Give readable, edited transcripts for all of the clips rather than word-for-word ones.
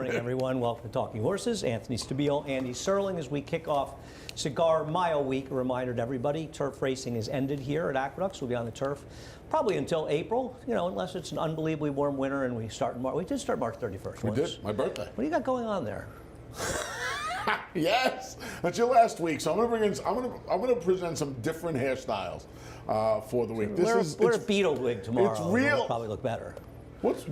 morning, everyone. Welcome to Talking Horses. Anthony Stabile, Andy Serling, as we kick off Cigar Mile Week. A reminder to everybody, turf racing is ended here at Aqueducts. We'll be on the turf probably until April, unless it's an unbelievably warm winter and we start in March. We did start March 31st. We did. My birthday. What do you got going on there? Yes, that's your last week, so I'm gonna bring in. I'm gonna present some different hairstyles for the week. Wear a beetle wig tomorrow. It's real. It'll probably look better. What's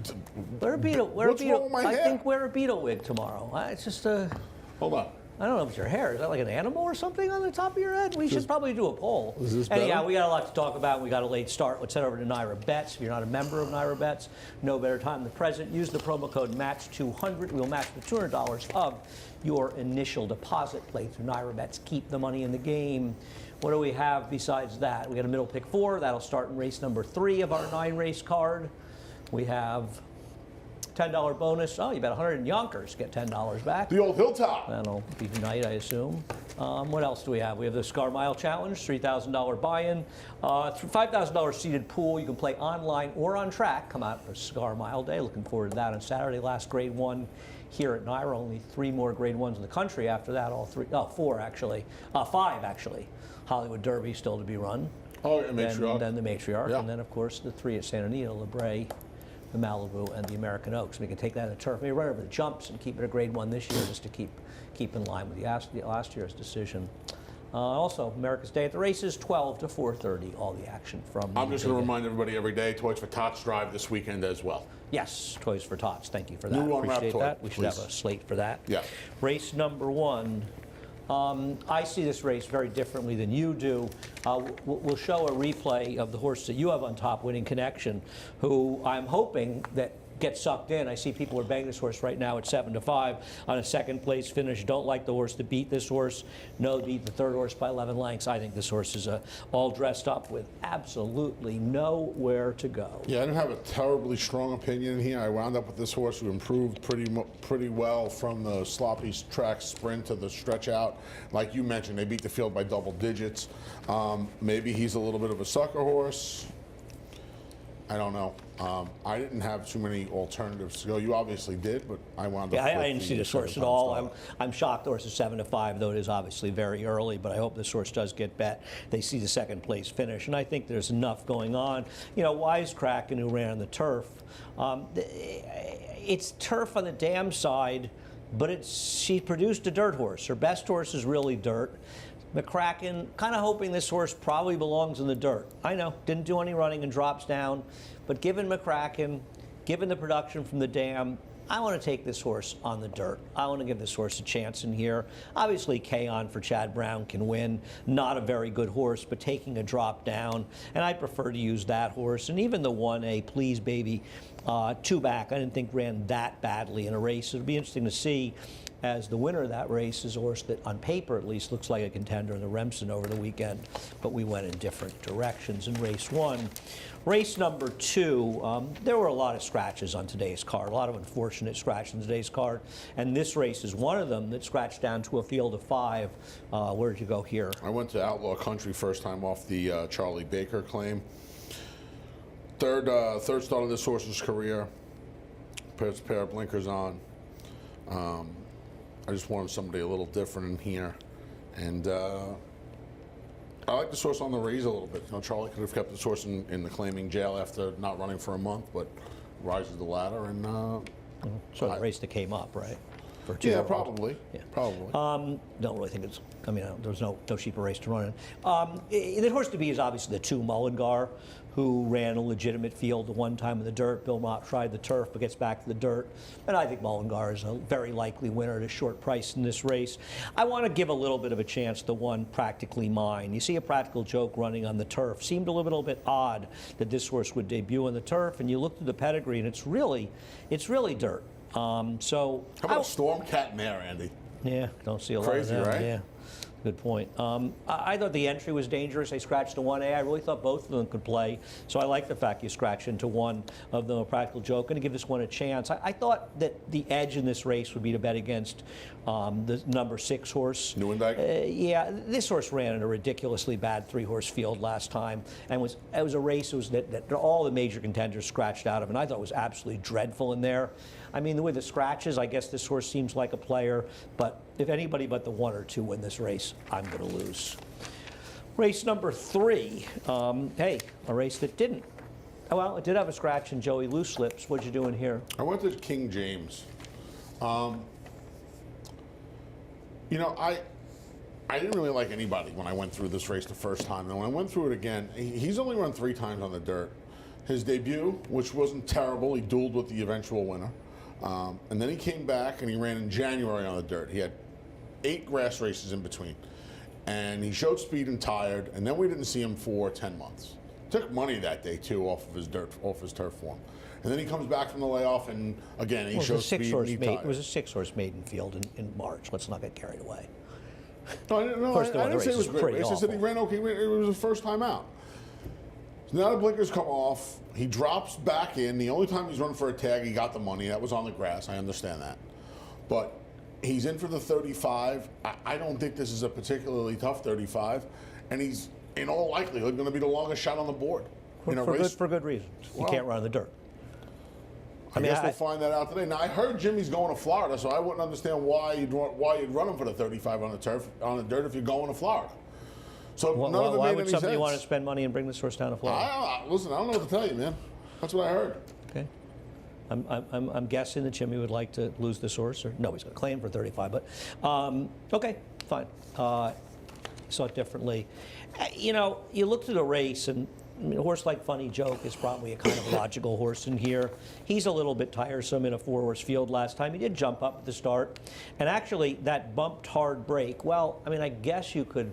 Wear a beetle. what's wrong with my hair? I think wear a beetle wig tomorrow. It's just a. Hold on. I don't know if it's your hair. Is that like an animal or something on the top of your head? We should probably do a poll. Is this Anyhow, better? we got a lot to talk about. We got a late start. Let's head over to Naira Bets. If you're not a member of Naira Bets, no better time than the present. Use the promo code MATCH200. We'll match the $200 of your initial deposit. Play through Naira Bets. Keep the money in the game. What do we have besides that? We got a middle pick 4. That'll start in race number 3 of our 9-race card. We have $10 bonus. Oh, you bet 100 in Yonkers, get $10 back. The old Hilltop. That'll be tonight, I assume. What else do we have? We have the Cigar Mile Challenge, $3,000 buy-in, $5,000 seated pool. You can play online or on track. Come out for Cigar Mile Day. Looking forward to that on Saturday. Last Grade 1 here at Naira. Only 3 more Grade 1s in the country after that. 4 actually. 5 actually. Hollywood Derby still to be run. Oh, yeah, Matriarch. Then the Matriarch. Yeah. And then, of course, the 3 at Santa Anita, La Brea, the Malibu, and the American Oaks. We can take that in the turf. Maybe run over the jumps and keep it a Grade 1 this year just to keep in line with the last year's decision. Also, America's Day at the Races, 12 to 4:30, all the action from... I'm just going to remind everybody every day, Toys for Tots Drive this weekend as well. Yes, Toys for Tots. Thank you for that. New unwrapped Appreciate toy, that. We should have please. a slate for that. Yeah. Race number 1. I see this race very differently than you do. We'll show a replay of the horse that you have on top, Winning Connection, who I'm hoping that gets sucked in. I see people are banging this horse right now at 7-5 on a second place finish. Don't like the horse to beat this horse. No, beat the third horse by 11 lengths. I think this horse is all dressed up with absolutely nowhere to go. Yeah, I didn't have a terribly strong opinion here. I wound up with this horse who improved pretty well from the sloppy track sprint to the stretch out. Like you mentioned, they beat the field by double digits. Maybe he's a little bit of a sucker horse. I don't know. I didn't have too many alternatives to go. You obviously did, but I wound up. Yeah, with I didn't see this horse at all. I'm shocked the horse is 7-5, though it is obviously very early, but I hope this horse does get bet. They see the second place finish, and I think there's enough going on. Wisecracking, who ran on the turf, it's turf on the dam side, but she produced a dirt horse. Her best horse is really dirt. McCracken, kind of hoping this horse probably belongs in the dirt. I know, didn't do any running and drops down, but given McCracken, given the production from the dam, I want to take this horse on the dirt. I want to give this horse a chance in here. Obviously, K-On for Chad Brown can win. Not a very good horse, but taking a drop down, and I prefer to use that horse. And even the 1A, Please Baby, 2 back, I didn't think ran that badly in a race. It'll be interesting to see, as the winner of that race is a horse that, on paper at least, looks like a contender in the Remsen over the weekend, but we went in different directions in race 1. Race number 2, there were a lot of scratches on today's card, a lot of unfortunate scratches on today's card, and this race is one of them that scratched down to a field of 5. Where did you go here? I went to Outlaw Country first time off the Charlie Baker claim. Third start of this horse's career. Puts a pair of blinkers on. I just wanted somebody a little different in here, and I like this horse on the raise a little bit. Charlie could have kept this horse in the claiming jail after not running for a month, but rises the ladder and. So the race that came up, right? For 2. Yeah, probably. Yeah. Probably. Don't really think it's. I mean, there's no cheaper race to run in. The horse to be is obviously the 2 Mullingar, who ran a legitimate field the one time in the dirt. Bill Mott tried the turf, but gets back to the dirt. And I think Mullingar is a very likely winner at a short price in this race. I want to give a little bit of a chance to 1 Practically Mine. You see a Practical Joke running on the turf. Seemed a little bit odd that this horse would debut on the turf, and you look through the pedigree, and it's really dirt. So how about Stormcat Mare, Andy? Yeah, don't see a lot Crazy, of them. right? Yeah. Good point. I thought the entry was dangerous. They scratched to 1A. I really thought both of them could play. So I like the fact you scratch into one of them. A Practical Joke. Going to give this one a chance. I thought that the edge in this race would be to bet against the number 6 horse. Newendijk? Yeah, this horse ran in a ridiculously bad 3-horse field last time, and it was a race that all the major contenders scratched out of, and I thought it was absolutely dreadful in there. I mean, the way the scratches, I guess this horse seems like a player, but if anybody but the 1 or 2 win this race, I'm going to lose. Race number 3, hey, a race that didn't. Oh, well, it did have a scratch in Joey Loose Lips. What'd you do in here? I went to King James. You know, I didn't really like anybody when I went through this race the first time. And when I went through it again, he's only run 3 times on the dirt. His debut, which wasn't terrible, he dueled with the eventual winner. And then he came back and he ran in January on the dirt. He had 8 grass races in between. And he showed speed and tired, and then we didn't see him for 10 months. Took money that day, too, off of his turf form. And then he comes back from the layoff, and again, he shows speed and he tired. It was a 6-horse maiden field in March. Let's not get carried away. No, I didn't say it was a great race. I said he ran okay. It was his first time out. So now the blinkers come off. He drops back in. The only time he's run for a tag, he got the money. That was on the grass. I understand that. But he's in for the 35. I don't think this is a particularly tough 35. And he's, in all likelihood, going to be the longest shot on the board. For good reasons. You can't run in the dirt. I guess we'll find that out today. Now, I heard Jimmy's going to Florida, so I wouldn't understand why you'd run him for the 35 on the dirt if you're going to Florida. So none of it why made would any somebody sense. want to spend money and bring this horse down to Florida? Listen, I don't know what to tell you, man. That's what I heard. Okay. I'm guessing that Jimmy would like to lose this horse, or no, he's going to claim for 35. But okay, fine. Saw it differently. You know, you look through the race, and I mean, a horse like Funny Joke is probably a kind of logical horse in here. He's a little bit tiresome in a 4-horse field last time. He did jump up at the start, and actually that bumped hard break. Well, I mean, I guess you could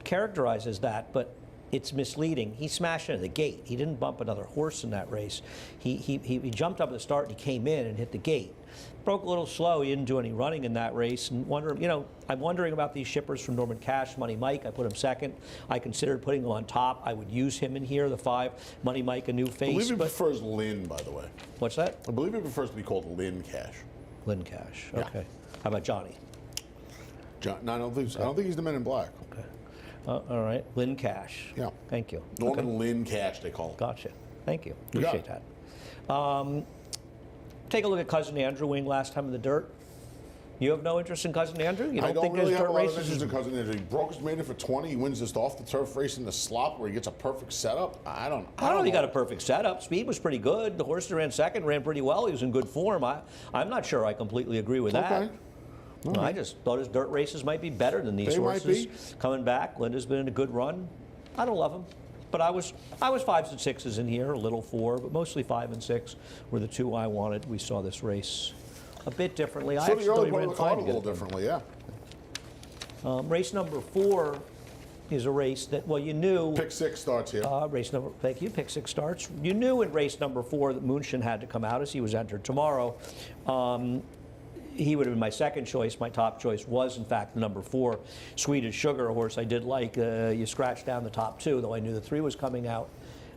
characterize as that, but it's misleading. He smashed into the gate. He didn't bump another horse in that race. He jumped up at the start and he came in and hit the gate. Broke a little slow. He didn't do any running in that race. And I'm wondering about these shippers from Norman Cash. Money Mike, I put him second. I considered putting him on top. I would use him in here, the 5. Money Mike, a new face. I believe he prefers Lynn, by the way. What's that? I believe he prefers to be called Lynn Cash. Lynn Cash. Yeah. Okay. How about Johnny? No, I don't think he's the Men in Black. Okay. All right. Lynn Cash. Yeah. Thank you. Norman Lynn Cash, they call him. Gotcha. Thank you. You got Appreciate that. Take a look at Cousin Andrew winning last time in the dirt. You have no interest in Cousin Andrew? You I don't think really there's have dirt a lot of races? interest in Cousin Andrew. He broke his maiden for 20. He wins this off the turf race in the slop where he gets a perfect setup. I don't know. He got a perfect setup. Speed was pretty good. The horse that ran second ran pretty well. He was in good form. I'm not sure I completely agree with that. Okay. No, I just thought his dirt races might be better than these They horses. might be. Coming back, Linda's been in a good run. I don't love him, but I was 5s and 6s in here, a little 4, but mostly 5 and 6 were the 2 I wanted. We saw this race a bit differently. So the early part of the card a little differently, yeah. Race number 4 is a race that, well, you knew. Pick 6 starts here. Thank you. Pick 6 starts. You knew in race number 4 that Moonshin had to come out as he was entered tomorrow. He would have been my second choice. My top choice was, in fact, number 4, Swedish Sugar, a horse I did like. You scratched down the top 2, though I knew the 3 was coming out.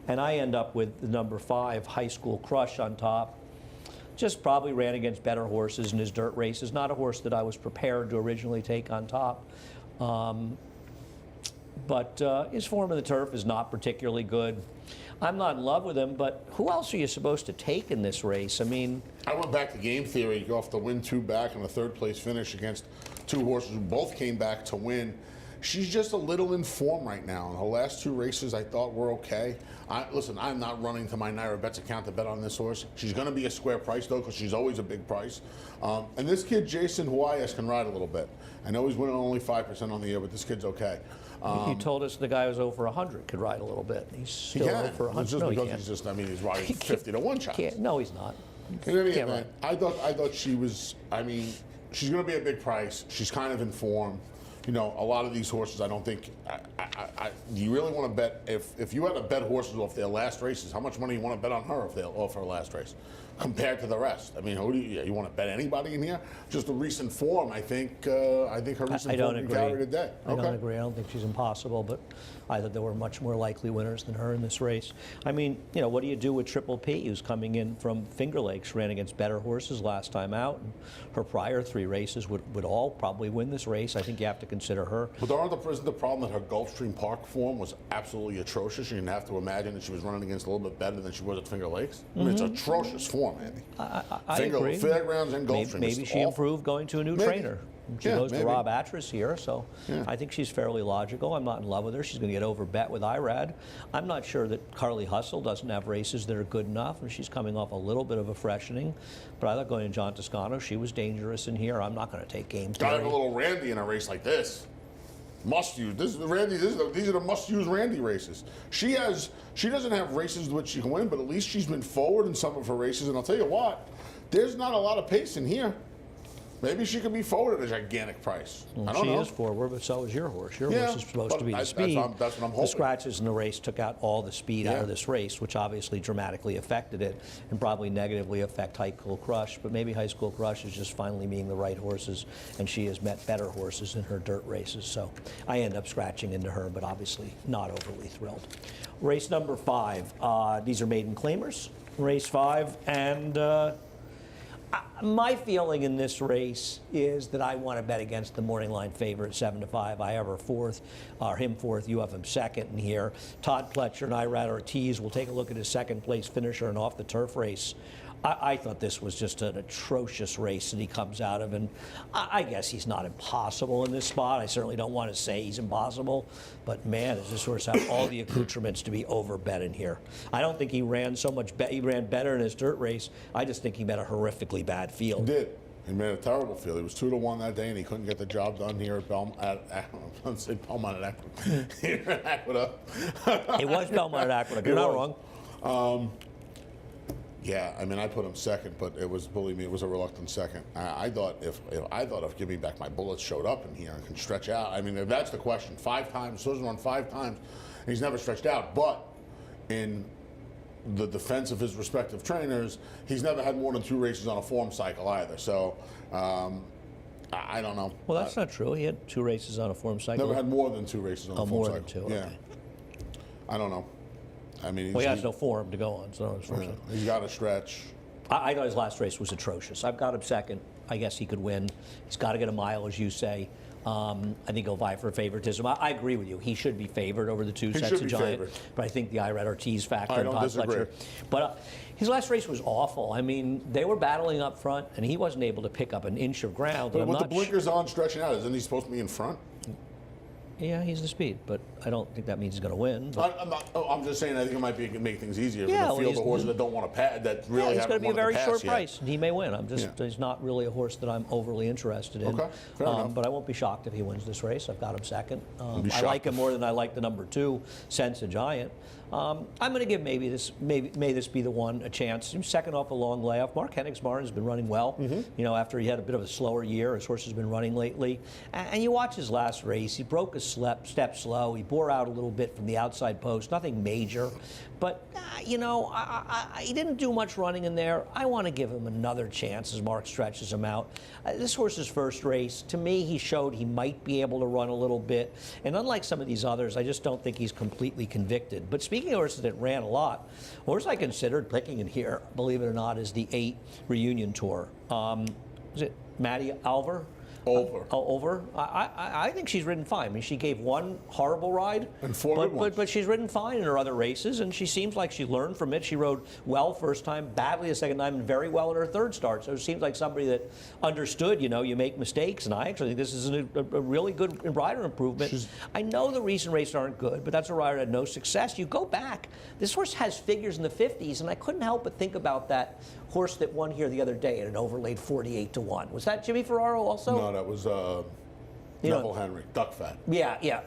And I end up with the number 5, High School Crush on top. Just probably ran against better horses in his dirt races. Not a horse that I was prepared to originally take on top. But his form of the turf is not particularly good. I'm not in love with him, but who else are you supposed to take in this race? I mean, I went back to game theory off the win 2 back and a 3rd place finish against 2 horses who both came back to win. She's just a little in form right now. In her last 2 races, I thought were okay. Listen, I'm not running to my Naira Bets account to bet on this horse. She's going to be a square price, though, because she's always a big price. And this kid, Jason Huayas, can ride a little bit. I know he's winning only 5% on the year, but this kid's okay. You told us the guy was over 100 could ride a little bit. He's still over 100. It's just no, because he can't. he's just, he's riding 50 to 1 shots. No, he's not. In any Can't event, I thought she was, she's going to be a big price. She's kind of in form. You know, a lot of these horses, I don't think, do you really want to bet, if you had to bet horses off their last races, how much money you want to bet on her off her last race? compared to the rest. I mean, who do you want to bet anybody in here? Just the recent form, I think her recent I don't form can agree. carry today. I don't agree. I don't think she's impossible, but I thought there were much more likely winners than her in this race. I mean, what do you do with Triple P, who's coming in from Finger Lakes, ran against better horses last time out, and her prior 3 races would all probably win this race. I think you have to consider her. But isn't the problem that her Gulfstream Park form was absolutely atrocious? You didn't have to imagine that she was running against a little bit better than she was at Finger Lakes. I mean, it's atrocious form, Andy. I agree. Fairgrounds and Gulfstream. Maybe she improved going to a new trainer. She goes to Rob Atras here, so I think she's fairly logical. I'm not in love with her. She's going to get overbet with Irad. I'm not sure that Carly Hustle doesn't have races that are good enough, and she's coming off a little bit of a freshening. But I thought going to John Toscano, she was dangerous in here. I'm not going to take game Got to have theory. a little Randy in a race like this. Must use. These are the must use Randy races. She doesn't have races which she can win, but at least she's been forward in some of her races. And I'll tell you what, there's not a lot of pace in here. Maybe she could be forward at a gigantic price. I don't know. She is forward, but so is your horse. Your horse is supposed to be the that's speed. what I'm hoping. The scratches in the race took out all the speed out of this race, which obviously dramatically affected it and probably negatively affect High School Crush. But maybe High School Crush is just finally meeting the right horses, and she has met better horses in her dirt races. So I end up scratching into her, but obviously not overly thrilled. Race number 5. These are maiden claimers. Race 5, and my feeling in this race is that I want to bet against the morning line favorite 7-5. I have her fourth, or him fourth. You have him second in here. Todd Pletcher and Irad Ortiz will take a look at his second place finisher and off the turf race. I thought this was just an atrocious race that he comes out of, and I guess he's not impossible in this spot. I certainly don't want to say he's impossible, but man, does this horse have all the accoutrements to be overbet in here. I don't think he ran so much. He ran better in his dirt race. I just think he met a horrifically bad field. He did. He made a terrible field. He was 2-1 that day, and he couldn't get the job done here at Belmont. Here at Aqueduct. It was Belmont at Aqueduct. You're not wrong. Yeah, I mean, I put him second, but it was, believe me, it was a reluctant second. I thought if Give Me Back My Bullets showed up in here and can stretch out, I mean, if that's the question. 5 times, Susan run 5 times, and he's never stretched out. But in the defense of his respective trainers, he's never had more than 2 races on a form cycle either. So I don't know. Well, that's not true. He had 2 races on a form cycle. Never had more than 2 races on a form more cycle. than 2. Yeah. Okay. I don't know. I mean, Well, he has no form to go on, so it's form cycle. he's got to stretch. I thought his last race was atrocious. I've got him second. I guess he could win. He's got to get a mile, as you say. I think he'll vie for favoritism. I agree with you. He should be favored over the 2 sets of Giant. Favored. But I think the Irad Ortiz factor I and don't Todd disagree. Pletcher. But his last race was awful. I mean, they were battling up front, and he wasn't able to pick up an inch of ground. But I'm with the not blinkers on, stretching out, isn't he supposed to be in front? Yeah, he's the speed, but I don't think that means he's going to win. But I'm just saying I think it might make things easier Yeah, for well, the field he's- of horses that don't want to pass, that really he's haven't going to be a wanted very pass short yet. price, and he may win. Yeah. He's not really a horse that I'm overly interested in. Okay, fair enough. But I won't be shocked if he wins this race. I've got him second. be I like shocked him more than I like the number 2, Sense a Giant. I'm going to give may this be the one a chance. Second off a long layoff. Mark Hennigsmar has been running well. After he had a bit of a slower year, his horse has been running lately. And you watch his last race. He broke a step slow. He bore out a little bit from the outside post. Nothing major. But, he didn't do much running in there. I want to give him another chance as Mark stretches him out. This horse's first race, to me, he showed he might be able to run a little bit. And unlike some of these others, I just don't think he's completely convicted. But speaking of horses that ran a lot, a horse I considered picking in here, believe it or not, is the 8 Reunion Tour. Is it Maddie Alver? Over. I think she's ridden fine. I mean, she gave one horrible ride, and 4 good ones. But she's ridden fine in her other races, and she seems like she learned from it. She rode well first time, badly the second time, and very well in her third start. So it seems like somebody that understood, you make mistakes, and I actually think this is a really good rider improvement. I know the recent races aren't good, but that's a rider that had no success. You go back, this horse has figures in the 50s, and I couldn't help but think about that horse that won here the other day at an overlaid 48-1. Was that Jimmy Ferraro also? No, that was Neville Henry, Duck Fat. Yeah,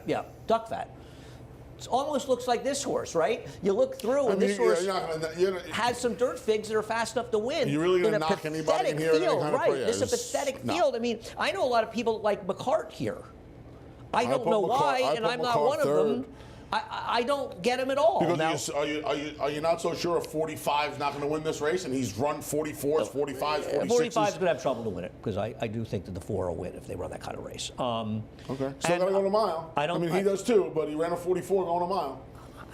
Duck Fat. It almost looks like this horse, right? You look through, and this horse has some dirt figs that are fast enough to win. You really going to in a knock anybody in pathetic here? field, right? Yeah, This is a pathetic field. I mean, I know a lot of people like McCart here. I don't know why, and I'm not one of them. I don't get him at all. Because Now, are you not so sure if 45 is not going to win this race, and he's run 44s, 45s, 46s? 45 is going to have trouble to win it because I do think that the 4 will win if they run that kind of race. Okay. Still got to go to a mile. He does too, but he ran a 44 going a mile.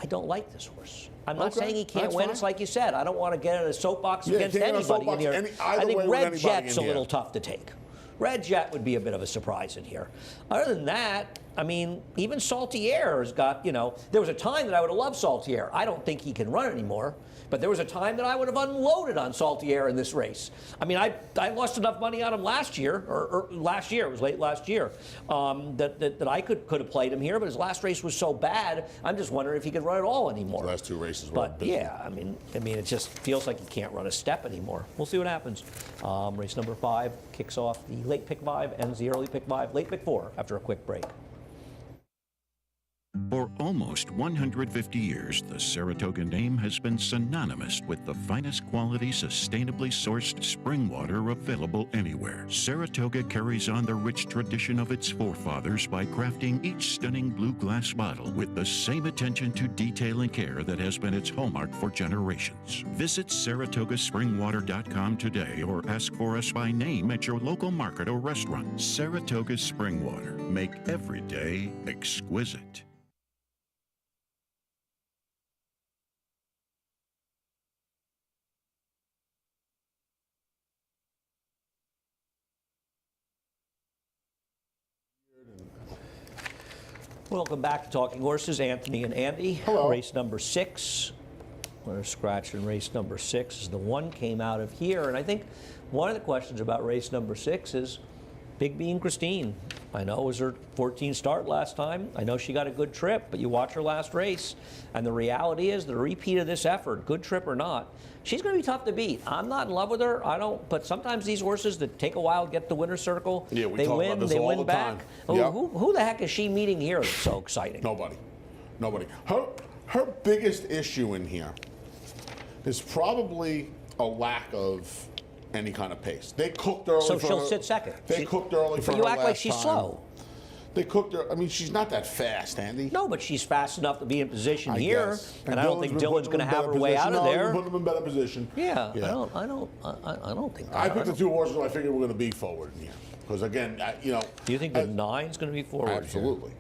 I don't like this horse. I'm not Okay, saying he can't that's win. fine. It's like you said. I don't want to get in a soapbox Yeah, against can't get in a anybody in soapbox here. either I way think with Red anybody Jet's a in little here. tough to take. Red Jet would be a bit of a surprise in here. Other than that, I mean, even Salty Air has got, there was a time that I would have loved Salty Air. I don't think he can run anymore, but there was a time that I would have unloaded on Salty Air in this race. I mean, I lost enough money on him last year, or last year, it was late last year, that I could have played him here, but his last race was so bad, I'm just wondering if he could run at all anymore. The last 2 races were But busy. yeah, I mean, it just feels like he can't run a step anymore. We'll see what happens. Race number 5 kicks off the late pick 5, ends the early pick 5, late pick 4 after a quick break. For almost 150 years, the Saratoga name has been synonymous with the finest quality, sustainably sourced spring water available anywhere. Saratoga carries on the rich tradition of its forefathers by crafting each stunning blue glass bottle with the same attention to detail and care that has been its hallmark for generations. Visit SaratogaSpringwater.com today or ask for us by name at your local market or restaurant. Saratoga Spring Water. Make every day exquisite. Welcome back to Talking Horses. Anthony and Andy. Hello. Race number 6. We're scratching race number 6. The one came out of here. And I think one of the questions about race number 6 is Big Bean Christine. I know it was her 14th start last time. I know she got a good trip, but you watch her last race, and the reality is the repeat of this effort, good trip or not, she's going to be tough to beat. I'm not in love with her. I don't. But sometimes these horses that take a while to get the winner's circle, Yeah, we they talk win, about this they all win the back. time. Oh, Yep. who the heck is she meeting here that's so exciting? Nobody. Her biggest issue in here is probably a lack of any kind of pace. They cooked early So for she'll her. sit second. They cooked early for But her you act like last she's time. slow. They cooked her. I mean, she's not that fast, Andy. No, but she's fast enough to be in position I here, guess. and I don't think Dylan's going to have her way out of No, there. put them in better position. Yeah, I don't think. I picked the 2 horses I figured were going to be forward in here. Because again, Do you think the 9's going to be forward? here? Absolutely.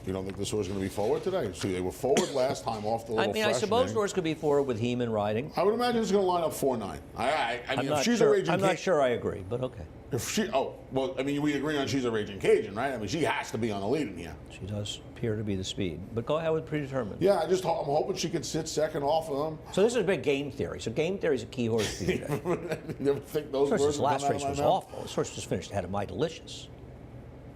You don't think this horse is going to be forward today? See, they were forward last time off the I little mean, I suppose freshening. Norris could be forward with Heeman riding. I would imagine it's going to line up 4-9. I I'm mean, not if she's sure. a raging I'm not Cajun, sure I agree, but okay. if she, I mean, we agree on she's a raging Cajun, right? I mean, she has to be on the lead in here. She does appear to be the speed, but go ahead with predetermined. Yeah, I'm hoping she can sit second off of them. So this is a big game theory. So game theory is a key horse for you today. You ever think those This words horse's would come last out of race my was mouth? awful. This horse just finished ahead of My Delicious.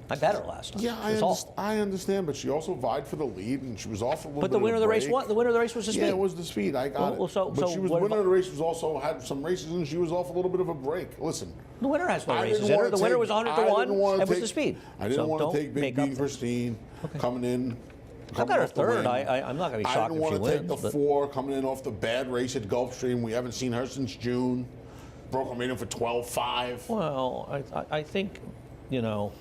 I bet her last time. Yeah, it was awful. I understand, but she also vied for the lead, and she was off a little But bit the winner of the race break. won. The winner of the race was the speed. Yeah, it was the speed. I got Well, it. so- but so she was what winner about- of the race. Was also had some races, and she was off a little bit of a break. Listen, The winner has no I races didn't in her. wanna The winner take- was 100 I to 1. didn't wanna It was take- the speed. I didn't So want don't to take Big make up Bean for it. Christine coming in. I've coming got her off the third. win. I'm not going to be shocked I didn't if she want to take wins. the but 4 coming in off the bad race at Gulfstream. We haven't seen her since June. Broke her maiden for 12.5. Well, I think, you know,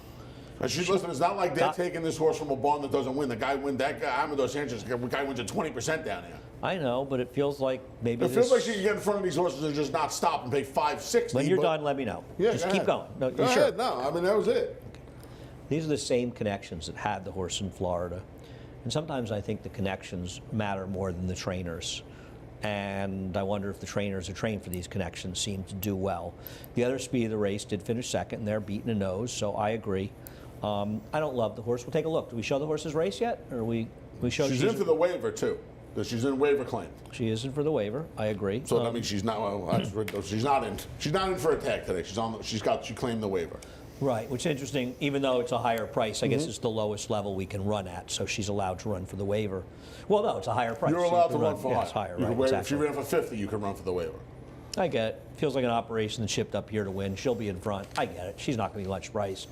And listen, it's not like they're taking this horse from a barn that doesn't win. That guy, Amador Sanchez, the guy wins at 20% down here. I know, but it feels like maybe It feels this, like she can get in front of these horses and just not stop and pay $5.60. when you're but- done, let me know. Yeah, Just go keep ahead. going. No, Go you sure? ahead. No, I mean, that was it. These are the same connections that had the horse in Florida. And sometimes I think the connections matter more than the trainers. And I wonder if the trainers who train for these connections seem to do well. The other speed of the race did finish second, and they're beating a nose, so I agree. I don't love the horse. We'll take a look. Do we show the horse's race yet? Or we show She's in for the waiver, too. She's in waiver claim. She isn't for the waiver. I agree. So that means she's not. Well, she's not in. She's not in for a tag today. She claimed the waiver. Right, which is interesting. Even though it's a higher price, I guess it's the lowest level we can run at, so she's allowed to run for the waiver. Well, no, it's a higher price. You're so you allowed can to run for yeah, higher. it's higher, You right? can waive- Exactly. If you ran for 50, you can run for the waiver. I get it. Feels like an operation that shipped up here to win. She'll be in front. I get it. She's not going to be much price.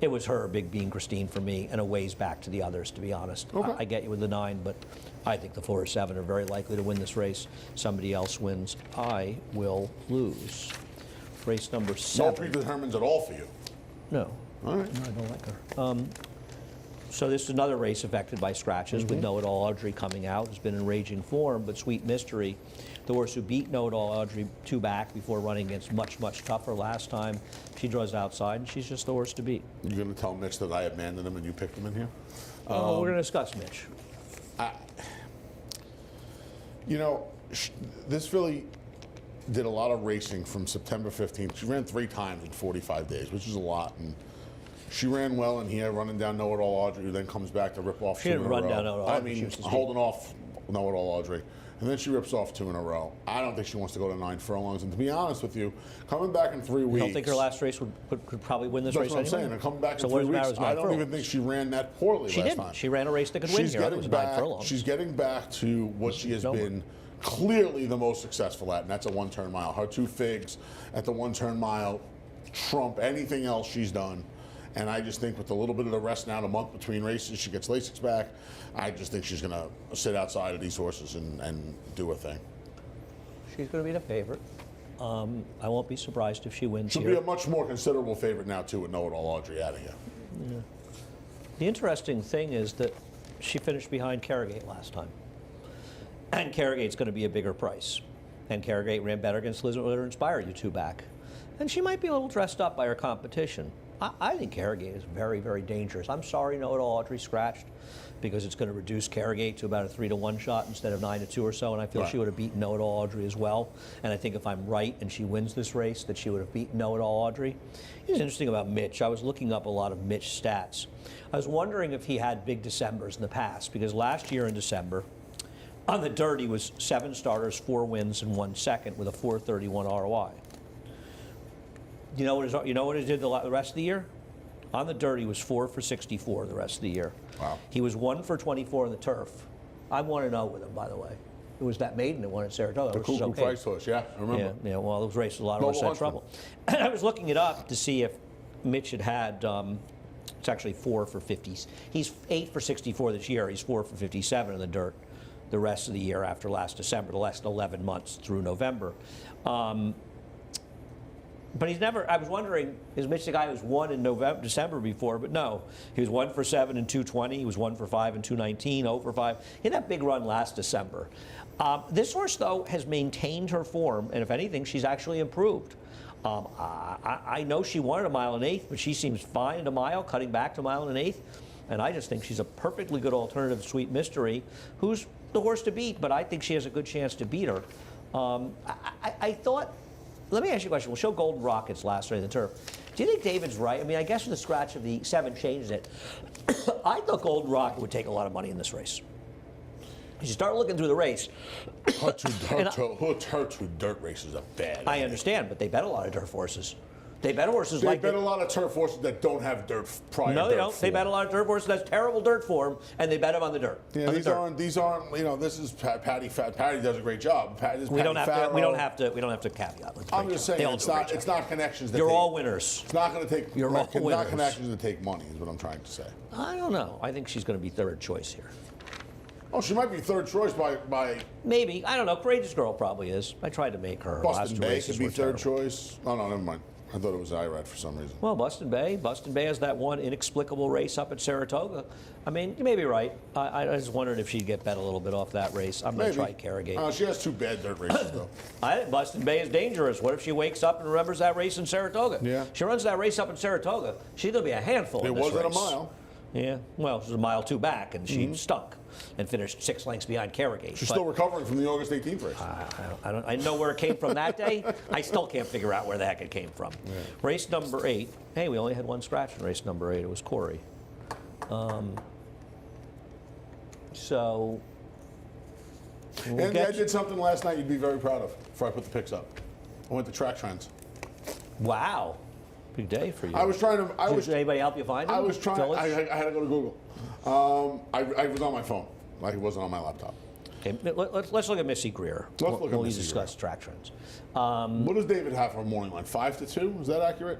It was her, Big Bean Christine, for me, and a ways back to the others, to be honest. Okay. I get you with the 9, but I think the 4 or 7 are very likely to win this race. Somebody else wins. I will lose. Race number No 7. predetermines at all for you. No. All right. No, I don't like her. So this is another race affected by scratches with Know It All Audrey coming out. It's been in raging form, but Sweet Mystery, the horse who beat Know It All Audrey 2 back before running against much, much tougher last time, she draws outside, and she's just the horse to beat. You're going to tell Mitch that I abandoned him and you picked him in here? Oh, we're going to discuss Mitch. You know, this filly did a lot of racing from September 15th. She ran 3 times in 45 days, which is a lot. And she ran well in here, running down Know It All Audrey, who then comes back to rip off She 2 didn't in a run row. down Know It All I Audrey, she mean, was just holding off Know It All Audrey. And then she rips off 2 in a row. I don't think she wants to go to 9 furlongs. And to be honest with you, coming back in 3 weeks. I don't think her last race could probably win this That's race what I'm anyway. saying. And coming back So in what 3 does it matter weeks, as 9 I don't even furlongs? think she ran that poorly She last didn't. time. She ran a race that could win here. It was 9 furlongs. She's getting back to what she has Nowhere. been clearly the most successful at, and that's a 1-turn mile. Her 2 figs at the 1-turn mile trump anything else she's done. And I just think with a little bit of the rest now, a month between races, she gets Lasix back. I just think she's going to sit outside of these horses and do her thing. She's going to be the favorite. I won't be surprised if she wins She'll here. be a much more considerable favorite now, too, with Know It All Audrey out of here. The interesting thing is that she finished behind Carrigate last time. And Carrigate's going to be a bigger price. And Carrigate ran better against Liz Inspire you 2 back. And she might be a little dressed up by her competition. I think Carrigate is very, very dangerous. I'm sorry Know It All Audrey scratched because it's going to reduce Carrigate to about a 3-to-1 shot instead of 9-to-2 or so, and I feel Right. she would have beaten Know It All Audrey as well. And I think if I'm right and she wins this race, that she would have beaten Know It All Audrey. It's interesting about Mitch. I was looking up a lot of Mitch stats. I was wondering if he had big Decembers in the past, because last year in December, on the dirt, he was 7 starters, 4 wins, and 1 second with a 4.31 ROI. You know what he did the rest of the year? On the dirt, he was 4 for 64 the rest of the year. Wow. He was 1 for 24 on the turf. I 1-0 with him, by the way. It was that maiden that won at Saratoga, The which is Cuckoo okay. Price horse, yeah, I remember. Yeah, well, those races, a lot of Noble horses had Huntsman. trouble. And I was looking it up to see if Mitch had it's actually 4 for 50s. He's 8 for 64 this year. He's 4 for 57 in the dirt the rest of the year after last December, the last 11 months through November. But he's never, I was wondering, is Mitch the guy who's won in December before? But no, he was 1 for 7 in 220. He was 1 for 5 in 219, 0 for 5. He had that big run last December. This horse, though, has maintained her form, and if anything, she's actually improved. I know she wanted a 1 1/8, but she seems fine at a mile, cutting back to 1 1/8. And I just think she's a perfectly good alternative to Sweet Mystery, who's the horse to beat, but I think she has a good chance to beat her. I thought, let me ask you a question. We'll show Golden Rockets last night in the turf. Do you think David's right? I mean, I guess with the scratch of the 7 changes it. I thought Golden Rocket would take a lot of money in this race. As you start looking through the race, Her 2 dirt races are bad. I understand, but they bet a lot of turf horses. They bet horses They like bet a lot of turf horses that don't have prior no, dirt they don't. They form. bet a lot of turf horses that's terrible dirt form, and they bet them on the dirt. Yeah, on the these dirt. aren't. You know, this is Patty. Patty does a great job. We don't have to caveat. With I'm just saying, They all it's do a great not. It's job. not connections. That You're take, all winners. It's not going to take. You're all not winners. connections that take money. Is what I'm trying to say. I don't know. I think she's going to be 3rd choice here. Oh, she might be 3rd choice by Maybe. I don't know. Courageous Girl probably is. I tried to make her. last Boston 2 Bay races could be were 3rd terrible. choice. Oh no, never mind. I thought it was Irad for some reason. Well, Boston Bay has that one inexplicable race up at Saratoga. I mean, you may be right. I just wondered if she'd get bet a little bit off that race. I'm going to try Carrigate. She has 2 bad dirt races though. I think Boston Bay is dangerous. What if she wakes up and remembers that race in Saratoga? Yeah. She runs that race up in Saratoga. She's going to be a handful It in this was at a race. mile. Yeah. Well, she was a mile 2 back, and she stunk and finished 6 lengths behind Carrigate. She's But still recovering from the August 18th race. I know where it came from that day. I still can't figure out where the heck it came from. Yeah. Race number 8. Hey, we only had 1 scratch in race number 8. It was Corey. So. we'll And get I did something last night you'd be very proud of before I put the picks up. I went to Track Trends. Wow. Big day for you. I was trying to. Did anybody help you find it? I was trying. Phyllis? I had to go to Google. I was on my phone, like it wasn't on my laptop. Okay, let's look at Missy Greer. Let's look at when we Missy discuss track trends. What does David have for a morning line? 5 to 2? Is that accurate?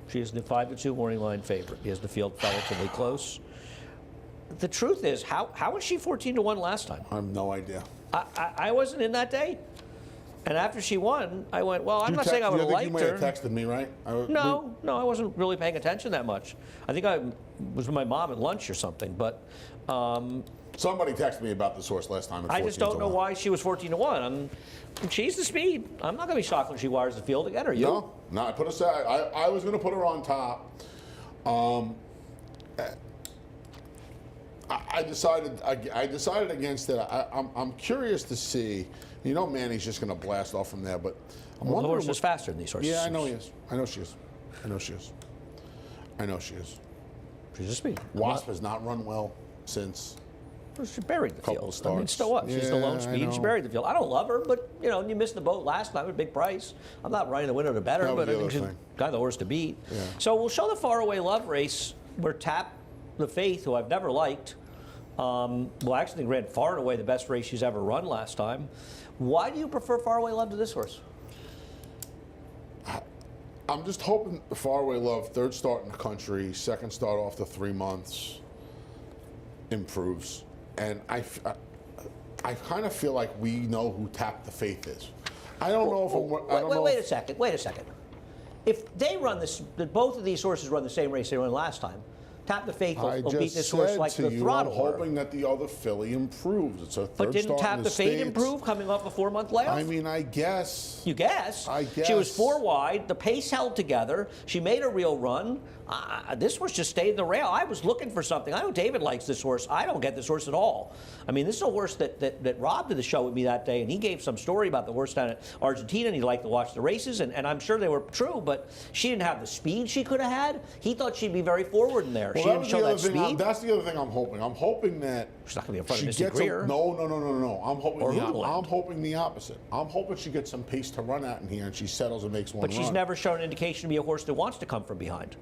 She is the 5-2 morning line favorite. He has the field relatively close. The truth is, how was she 14-1 last time? I have no idea. I wasn't in that day. And after she won, I went, well, I'm You not saying I would have you liked may have her. texted me, right? No, I wasn't really paying attention that much. I think I was with my mom at lunch or something, but Somebody texted me about this horse last time. At I just 14 don't to know 1. why she was 14-1. She's the speed. I'm not going to be shocked when she wires the field again, are you? No, I put aside. I was going to put her on top. I decided against it. I'm curious to see. You know, Manny's just going to blast off from there, but I'm Well, the wondering. horse is faster than these horses. Yeah, I know he is. I know she is. I know she is. I know she is. She's a speed. Wasp has not run well since. She buried the Couple field. of I mean, starts. so what? She's the lone Yeah, I speed. She know. buried the field. I don't love her, but you missed the boat last time at a big price. I'm not running the winner to better, That was but I the think other she's thing. got the horse to beat. Yeah. So we'll show the Faraway Love race where Tap the Faith, who I've never liked, well, I actually think ran far and away the best race she's ever run last time. Why do you prefer Faraway Love to this horse? I'm just hoping Faraway Love, third start in the country, second start off the 3 months, improves. And I kind of feel like we know who Tap the Faith is. I don't know if I don't know. Wait a second. Wait a second. If they run this, both of these horses run the same race they ran last time, Tap the Faith I will just beat this horse said like to the you, throttle. I'm hoping that the other filly improves. It's a third But didn't start Tap in the Fate States. improve coming off a 4-month layoff? I mean, I guess. You guess. I She was guess. 4 wide. The pace held together. She made a real run. This horse just stayed in the rail. I was looking for something. I know David likes this horse. I don't get this horse at all. I mean, this is a horse that Rob did the show with me that day, and he gave some story about the horse down at Argentina, and he liked to watch the races, and I'm sure they were true, but she didn't have the speed she could have had. He thought she'd be very forward in there. Well, She that didn't was show the that other thing. speed. That's the other thing I'm hoping. I'm hoping that She's not going to be in front she of Missy gets Greer. no. I'm hoping Or the Hooterland. I'm hoping the opposite. I'm hoping she gets some pace to run at in here, and she settles and makes one But run. she's never shown an indication to be a horse that wants to come from behind.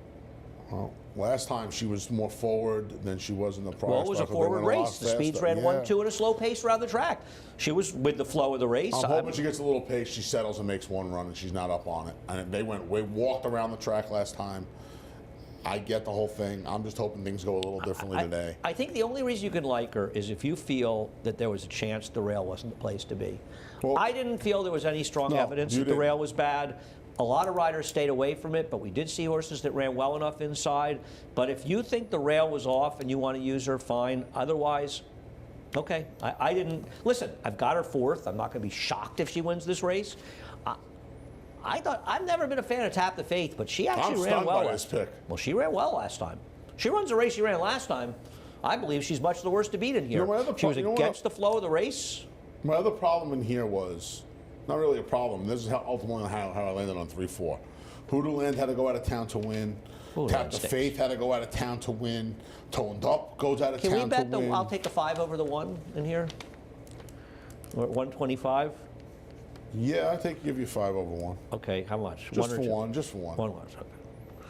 Well, last time she was more forward than she was in the prior. Well, it was a start 'cause they forward went lot race. The speeds faster. ran Yeah. 1-2 at a slow pace around the track. She was with the flow of the race. I'm hoping she gets a little pace. She settles and makes one run, and she's not up on it. And they walked around the track last time. I get the whole thing. I'm just hoping things go a little differently today. I think the only reason you can like her is if you feel that there was a chance the rail wasn't the place to be. Well, I didn't feel there was any strong no, evidence you that the didn't. rail was bad. A lot of riders stayed away from it, but we did see horses that ran well enough inside. But if you think the rail was off and you want to use her, fine. Otherwise, okay. I didn't. Listen, I've got her 4th. I'm not going to be shocked if she wins this race. I've never been a fan of Tap the Faith, but she actually I'm ran stunned well. by this pick. Well, she ran well last time. She runs the race she ran last time. I believe she's much the worst to beat in here. You know, my other she was pro- you know what against the flow of the race. My other problem in here was not really a problem. This is ultimately how I landed on 3-4. Hooterland had to go out of town to win. Hooterland Tap the stinks. Faith had to go out of town to win. Toned Up goes out of Can we town bet to win. I'll take the 5 over the 1 in here? We're at 125. Yeah, I think give you 5 over 1. Okay, how much? Just or for two? one. Just for one. One was okay.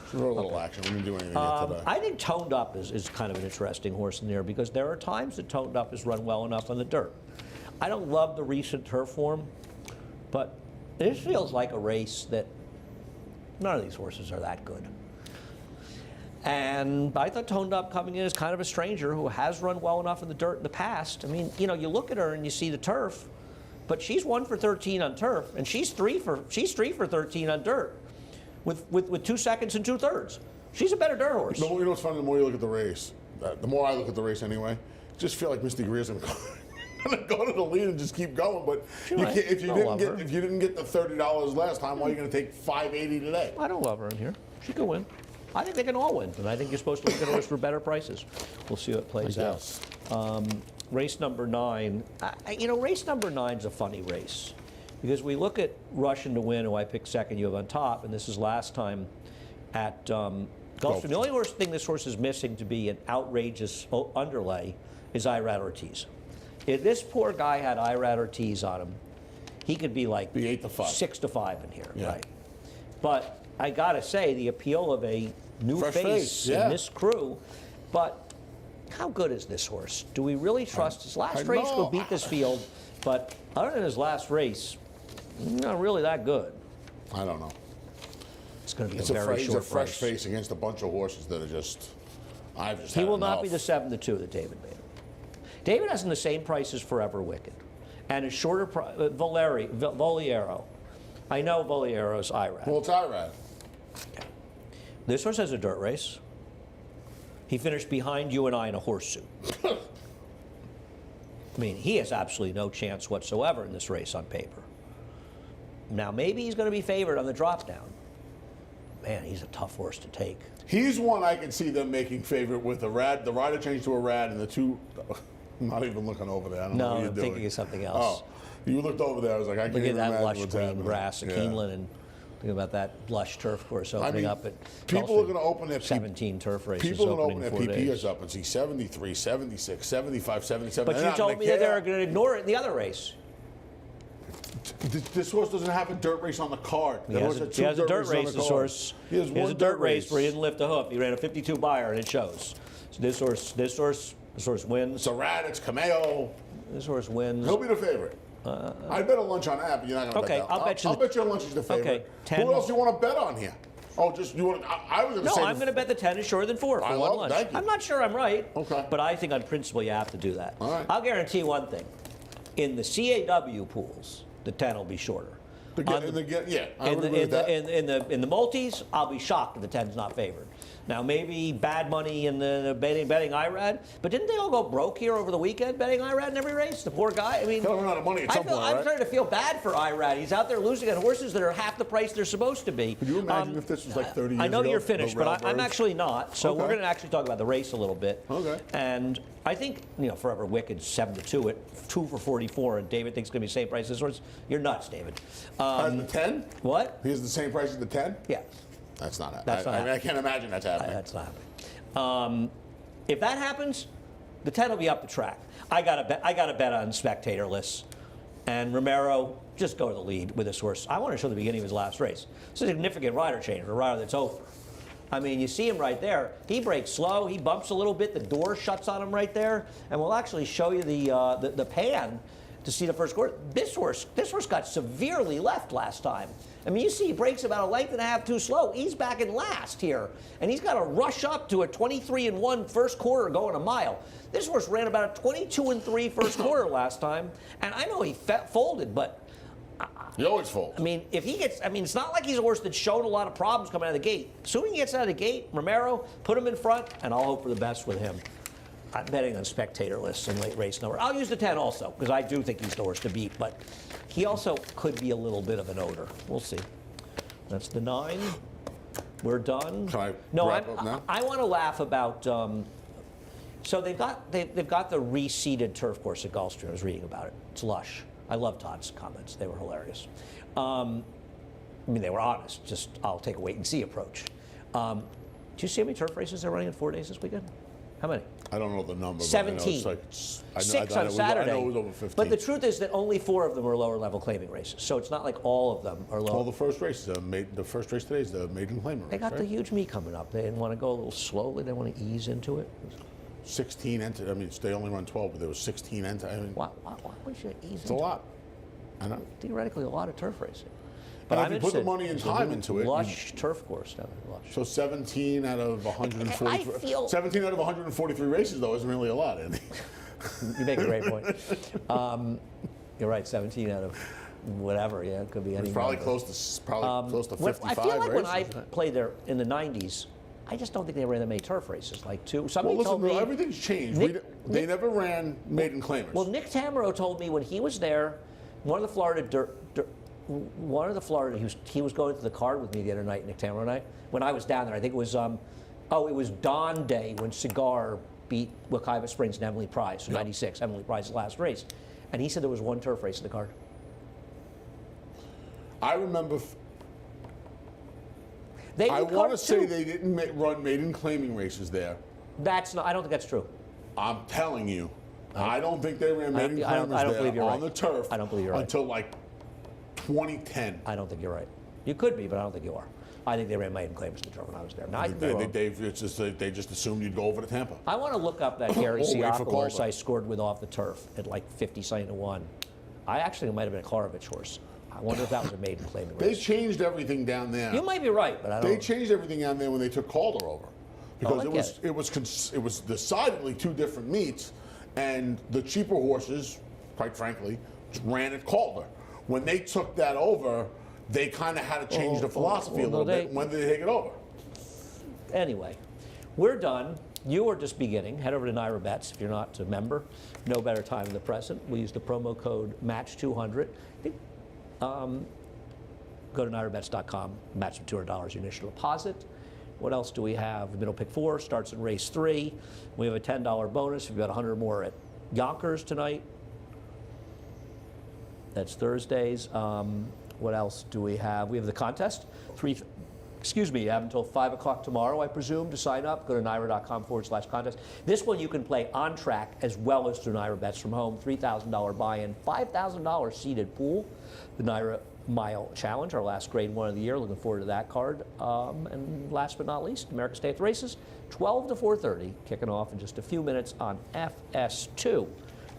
For a little action. We didn't do anything yet today. I think Toned Up is kind of an interesting horse in there because there are times that Toned Up has run well enough on the dirt. I don't love the recent turf form, but this feels like a race that none of these horses are that good. And I thought Toned Up coming in as kind of a stranger who has run well enough in the dirt in the past. I mean, you look at her and you see the turf, but she's 1 for 13 on turf, and she's 3 for 13 on dirt, with 2 seconds and 2/3. She's a better dirt horse. You know what's funny? The more you look at the race, the more I look at the race anyway, just feel like Misty Greer's going to go to the lead and just keep going. But you right. can't, if you I love her. didn't get the $30 last time, why are you going to take $5.80 today? I don't love her in here. She could win. I think they can all win, and I think you're supposed to look at horse for better prices. We'll see how it plays out. guess. Race number 9. Race number 9 is a funny race because we look at Russian to Win, who I picked second. You have on top, and this is last time at Gulfstream. The only thing this horse is missing to be an outrageous underlay is Irad Ortiz. If this poor guy had Irad Ortiz on him, he could be like Be 8-5. 6-5 in here, Yeah. right? But I got to say, the appeal of a new Fresh face face, yeah. in this crew. But how good is this horse? Do we really trust his last race? know. Will beat this field, but other than his last race, not really that good. I don't know. It's going to be It's a very he's a short fresh race. face against a bunch of horses that are just. I've just. He had will not enough. be the 7-2 that David made him. David has in the same price as Forever Wicked. and a shorter Voliero. I know Voliero's IRAD. Well, it's IRAD. This horse has a dirt race. He finished behind you and I in a horseshoe. I mean, he has absolutely no chance whatsoever in this race on paper. Now, maybe he's going to be favored on the drop down. Man, he's a tough horse to take. He's one I can see them making favorite with the rider changed to a rad, and the two. I'm not even looking over there. I don't know what No, you're I'm doing. thinking of something else. Oh, you looked over there. I was like, I can't Look at even that imagine lush what's green happening. grass at Yeah. Keeneland, and think about that lush turf course opening up at people are going to open their 17 turf races People are going to opening open their 4 days. PPS up and see 73, 76, 75, 77. But They're you not told gonna me that they care. were going to ignore it in the other race. This horse doesn't have a dirt race on the card. He That has horse a, had two dirt races on race, the this card. horse. He has one a dirt race where he didn't lift a hoof. He ran a 52 buyer, and it shows. So this horse wins. It's a rad. It's Cameo. This horse wins. He'll be the favorite. I'd bet a lunch on that, but you're not going to Okay, bet that. I'll bet you I'll the- bet you a lunch is the favorite. Okay, 10. Who else do you want to bet on here? Oh, just you want? I was going to No, say. I'm going to bet the 10 is shorter than 4 for I one love- lunch. thank you. I'm not sure I'm right. Okay. But I think on principle you have to do that. All right. I'll guarantee one thing. In the CAW pools, the 10 will be shorter. Yeah, I would agree with that. In the multis, I'll be shocked if the 10's not favored. Now, maybe bad money in the betting IRAD, but didn't they all go broke here over the weekend betting IRAD in every race? The poor guy. I mean, He'll run out of money at some point, I'm right? starting to feel bad for IRAD. He's out there losing on horses that are half the price they're supposed to be. Could you imagine if this was like 30 years ago? I know you're the finished, but I'm Railbirds? actually not. So we're Okay. going to actually talk about the race a little bit. Okay. And I think, Forever Wicked 7-2 at 2 for 44, and David thinks it's going to be the same price as this horse. You're nuts, David. Has the 10? What? He has the same price as the 10? Yeah. That's not happening. That's not I can't imagine that's happening. That's not happening. If that happens, the 10 will be up the track. I got to bet on spectatorless. And Romero, just go to the lead with this horse. I want to show the beginning of his last race. It's a significant rider change for a rider that's over. I mean, you see him right there. He breaks slow. He bumps a little bit. The door shuts on him right there. And we'll actually show you the pan to see the first quarter. This horse got severely left last time. I mean, you see he breaks about a length and a half too slow. He's back in last here. And he's got to rush up to a 23-1 first quarter going a mile. This horse ran about a 22-3 first quarter last time. And I know he folded, but He always folds. I mean, it's not like he's a horse that's shown a lot of problems coming out of the gate. Assuming he gets out of the gate, Romero, put him in front, and I'll hope for the best with him. I'm betting on spectatorless and late race number. I'll use the 10 also, because I do think he's the horse to beat, but he also could be a little bit of an odor. We'll see. That's the 9. We're done. Can I No, wrap up now? I want to laugh about. So they've got the reseeded turf course at Gulfstream. I was reading about it. It's lush. I love Todd's comments. They were hilarious. I mean, they were honest. Just I'll take a wait and see approach. Do you see how many turf races they're running in 4 days this weekend? How many? I don't know the number. 17. But I know it's like, 6 I on know Saturday. I know it was over 15. But the truth is that only 4 of them are lower level claiming races. So it's not like all of them are low. Well, the first race today is the maiden claimer race. They got right? the huge meet coming up. They didn't want to go a little slowly. They want to ease into it. 16 entered. I mean, they only run 12, but there was 16 entered. I mean, Why would you ease it's a into lot. I know. theoretically a lot of turf racing? But I'm if you put the interested. money and It's a time new into it, lush turf course down there. Lush. So 17 out of 143. I feel- 17 out of 143 races, though, isn't really a lot, Andy. You make a great point. You're right. 17 out of whatever. Yeah, it could be any. It's probably number. close to 55 I feel like when I races. played there in the 90s, I just don't think they ran that many turf races. Like 2. Somebody Well, told listen, me. everything's changed. Nick- They never ran maiden claimers. Well, Nick Tamaro told me when he was there, one of the Florida, he was going to the card with me the other night, Nick Tamaro and I, when I was down there. I think it was, it was Dawn Day when Cigar beat Wekiva Springs and Emily Prize, so 96, Emily Prize's last race. And he said there was 1 turf race in the card. I remember. They I do want to cards say too. they didn't run maiden claiming races there. That's not. I don't think that's true. I'm telling you, I don't think they ran maiden I don't claimers believe you're there on right. the turf. I don't believe you're right. Until like 2010. I don't think you're right. You could be, but I don't think you are. I think they ran maiden claims to the turf when I was there. Now, I could be wrong. They just assumed you'd go over to Tampa. I want to look up that Gary Or wait for Siaka horse Calder. I scored with off the turf at like 50 to 1. I actually might have been a Klarovich horse. I wonder if that was a maiden claiming They race. changed everything down there. You might be right, but I They don't. changed everything down there when they took Calder over, because I get it was decidedly 2 different meets, and the cheaper horses, quite frankly, ran at Calder. When they took that over, they kind of had to change the philosophy a little bit. When did they take it over? Anyway, we're done. You are just beginning. Head over to Naira Bets if you're not a member. No better time than the present. We use the promo code MATCH200. Go to NairaBets.com, match them $200 your initial deposit. What else do we have? The middle pick 4 starts in race 3. We have a $10 bonus if you've got 100 more at Yonkers tonight. That's Thursdays. What else do we have? We have the contest. You have until 5 o'clock tomorrow, I presume, to sign up. Go to Naira.com/contest. This one you can play on track as well as through Naira Bets from home. $3,000 buy-in, $5,000 seeded pool. The Naira Mile Challenge, our last grade one of the year. Looking forward to that card. And last but not least, America's Day at the Races, 12 to 4:30, kicking off in just a few minutes on FS2.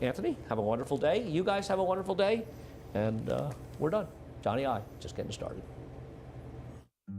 Anthony, have a wonderful day. You guys have a wonderful day. And we're done. Johnny I, just getting started.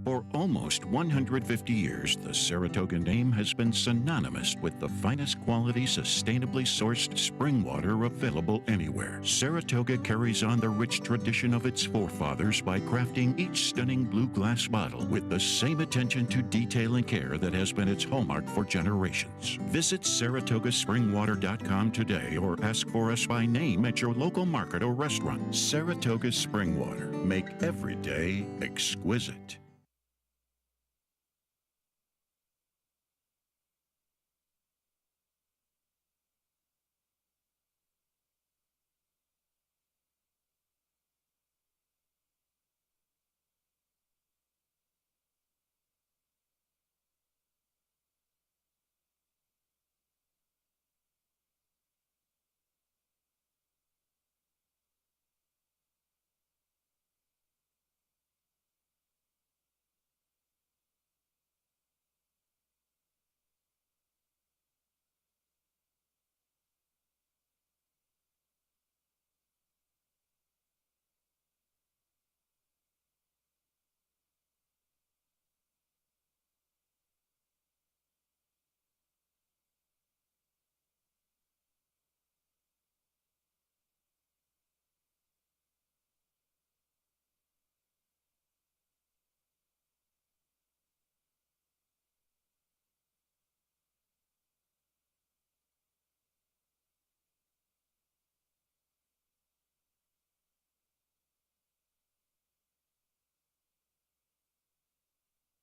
For almost 150 years, the Saratoga name has been synonymous with the finest quality, sustainably sourced spring water available anywhere. Saratoga carries on the rich tradition of its forefathers by crafting each stunning blue glass bottle with the same attention to detail and care that has been its hallmark for generations. Visit SaratogaSpringwater.com today or ask for us by name at your local market or restaurant. Saratoga Spring Water. Make every day exquisite.